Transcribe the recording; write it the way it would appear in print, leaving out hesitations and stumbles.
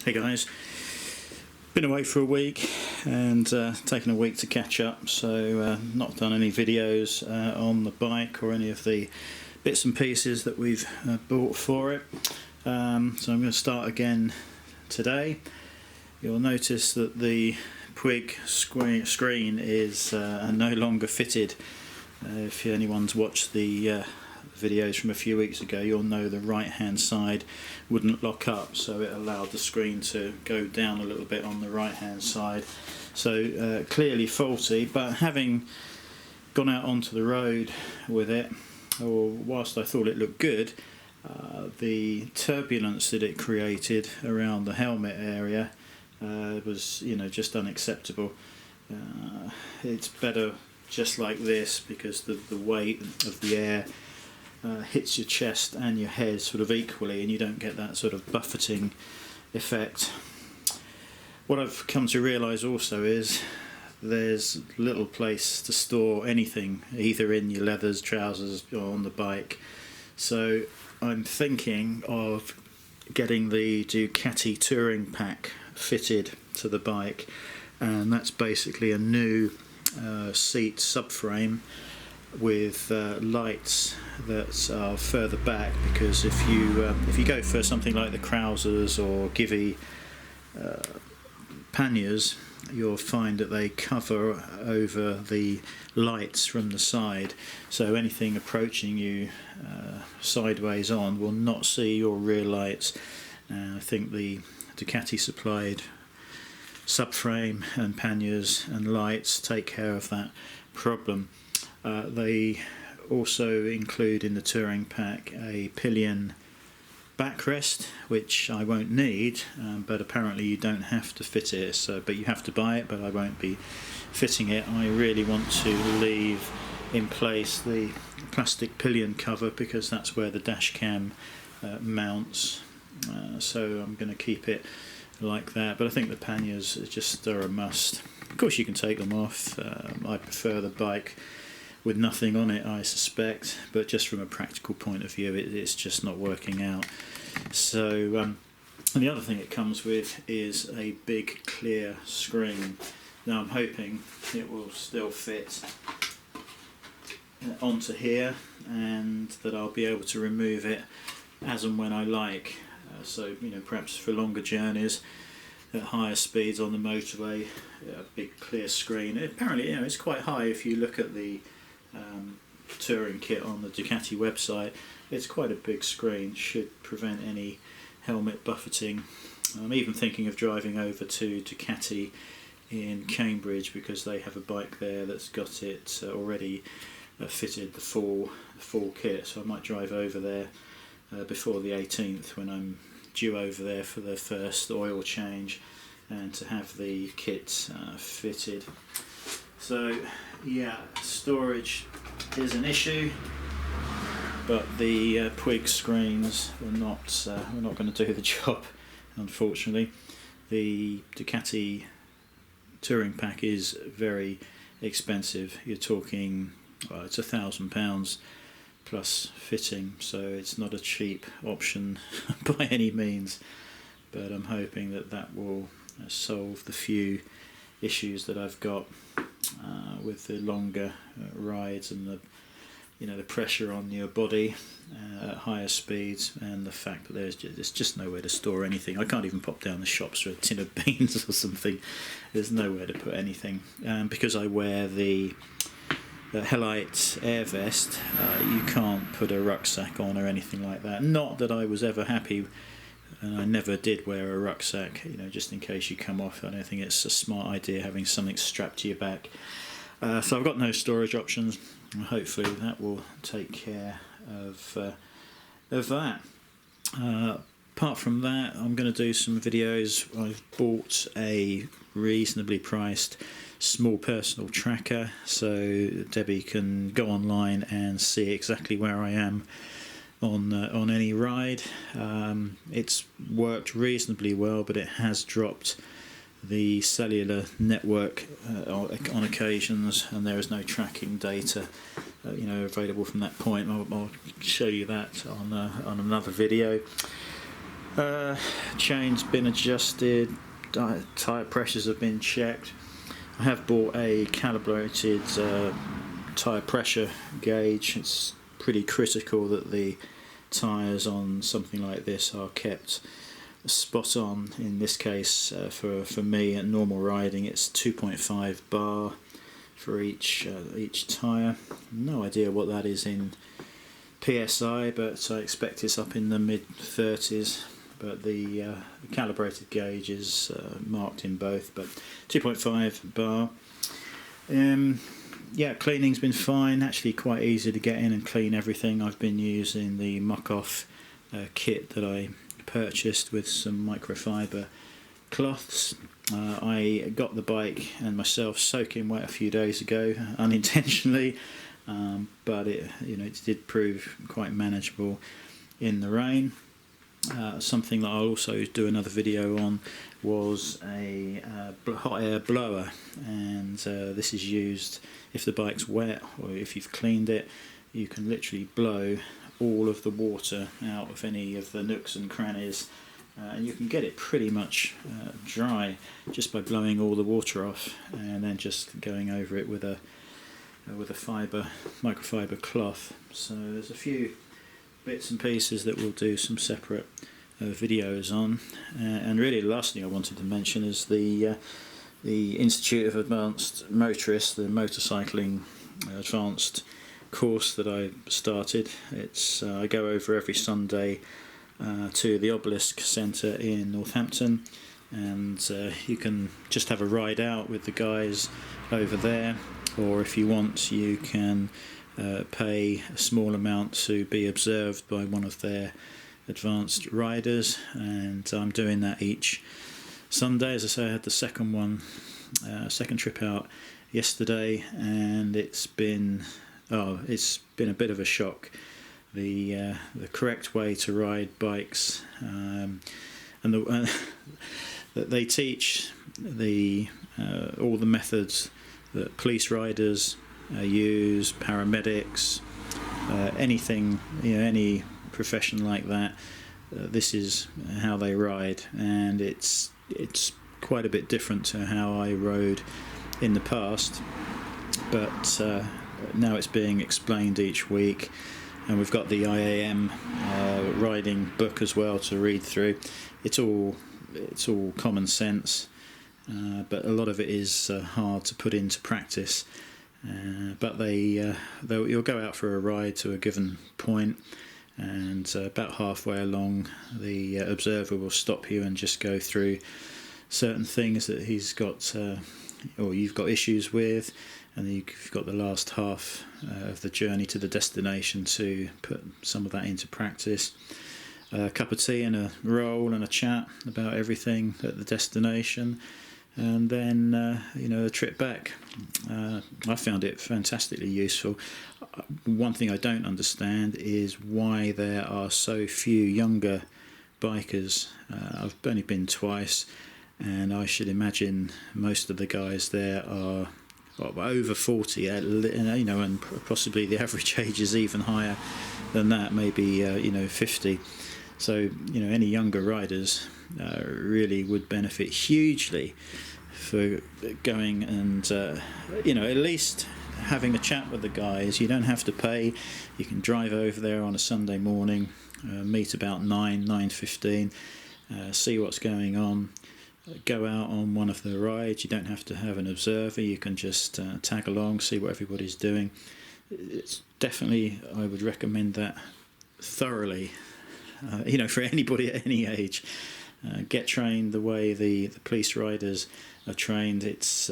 Hey guys, been away for a week and taken a week to catch up, so not done any videos on the bike or any of the bits and pieces that we've bought for it. So I'm going to start again today. You'll notice that the Puig screen is no longer fitted. If anyone's watched the videos from a few weeks ago, you'll know the right hand side wouldn't lock up, so it allowed the screen to go down a little bit on the right hand side, so clearly faulty. But having gone out onto the road with it, or whilst I thought it looked good, the turbulence that it created around the helmet area was, just unacceptable. It's better just like this, because the weight of the air hits your chest and your head sort of equally, and you don't get that sort of buffeting effect. What I've come to realise also is there's little place to store anything, either in your leathers, trousers, or on the bike. So I'm thinking of getting the Ducati touring pack fitted to the bike, and that's basically a new seat subframe with lights that are further back, because if you go for something like the Krausers or Givi panniers, you'll find that they cover over the lights from the side, so anything approaching you sideways on will not see your rear lights. I think the Ducati supplied subframe and panniers and lights take care of that problem. They also include in the touring pack a pillion backrest, which I won't need, but apparently you don't have to fit it, but you have to buy it, but I won't be fitting it. I really want to leave in place the plastic pillion cover, because that's where the dash cam mounts, so I'm going to keep it like that. But I think the panniers just are a must. Of course you can take them off. I prefer the bike with nothing on it, I suspect, but just from a practical point of view, it's just not working out. So and the other thing it comes with is a big clear screen. Now I'm hoping it will still fit onto here, and that I'll be able to remove it as and when I like. So perhaps for longer journeys at higher speeds on the motorway, a big clear screen. Apparently, it's quite high. If you look at the touring kit on the Ducati website, it's quite a big screen, should prevent any helmet buffeting. I'm even thinking of driving over to Ducati in Cambridge, because they have a bike there that's got it already fitted, the full kit, so I might drive over there before the 18th, when I'm due over there for the first oil change, and to have the kit fitted. So yeah, storage is an issue, but the Puig screens were not going to do the job, unfortunately. The Ducati touring pack is very expensive. You're talking, well, it's £1,000 plus fitting, so it's not a cheap option by any means, but I'm hoping that will solve the few issues that I've got with the longer rides, and the pressure on your body at higher speeds, and the fact that there's just nowhere to store anything. I can't even pop down the shops for a tin of beans or something. There's nowhere to put anything, because I wear the Helite air vest. You can't put a rucksack on or anything like that. Not that I was ever happy, and I never did wear a rucksack, just in case you come off. I don't think it's a smart idea having something strapped to your back. So I've got no storage options, and hopefully that will take care of that. Apart from that, I'm going to do some videos. I've bought a reasonably priced small personal tracker, so Debbie can go online and see exactly where I am on any ride. It's worked reasonably well, but it has dropped the cellular network on occasions, and there is no tracking data available from that point. I'll show you that on another video. Chain's been adjusted, tyre pressures have been checked. I have bought a calibrated tyre pressure gauge. It's pretty critical that the tyres on something like this are kept spot on. In this case, for me at normal riding, it's 2.5 bar for each tyre. No idea what that is in PSI, but I expect it's up in the mid 30s. But the calibrated gauge is marked in both, but 2.5 bar. Yeah, cleaning's been fine. Actually, quite easy to get in and clean everything. I've been using the muck-off kit that I purchased with some microfiber cloths. I got the bike and myself soaking wet a few days ago, unintentionally, but it did prove quite manageable in the rain. Something that I'll also do another video on was a hot air blower, and this is used if the bike's wet or if you've cleaned it. You can literally blow all of the water out of any of the nooks and crannies, and you can get it pretty much dry just by blowing all the water off and then just going over it with a microfiber cloth. So there's a few bits and pieces that we'll do some separate videos on, and really the last thing I wanted to mention is the Institute of Advanced Motorists, the motorcycling advanced course that I started. It's I go over every Sunday to the Obelisk Centre in Northampton, and you can just have a ride out with the guys over there, or if you want you can pay a small amount to be observed by one of their advanced riders, and I'm doing that each Sunday. As I say, I had the second trip out yesterday, and it's been a bit of a shock. The correct way to ride bikes, and that they teach all the methods that police riders use, paramedics, anything, any profession like that. This is how they ride, and it's quite a bit different to how I rode in the past, but now it's being explained each week, and we've got the IAM riding book as well to read through. It's all common sense, but a lot of it is hard to put into practice. But you'll go out for a ride to a given point, and about halfway along the observer will stop you and just go through certain things that he's got or you've got issues with, and you've got the last half of the journey to the destination to put some of that into practice. A cup of tea and a roll and a chat about everything at the destination, and then a trip back. I found it fantastically useful. One thing I don't understand is why there are so few younger bikers. I've only been twice, and I should imagine most of the guys there are over 40, and possibly the average age is even higher than that, maybe 50. So any younger riders really would benefit hugely for going and at least having a chat with the guys. You don't have to pay. You can drive over there on a Sunday morning, meet about 9:15, see what's going on, go out on one of the rides. You don't have to have an observer. You can just tag along, see what everybody's doing. It's definitely, I would recommend that thoroughly, for anybody at any age. Get trained the way the police riders are trained. It's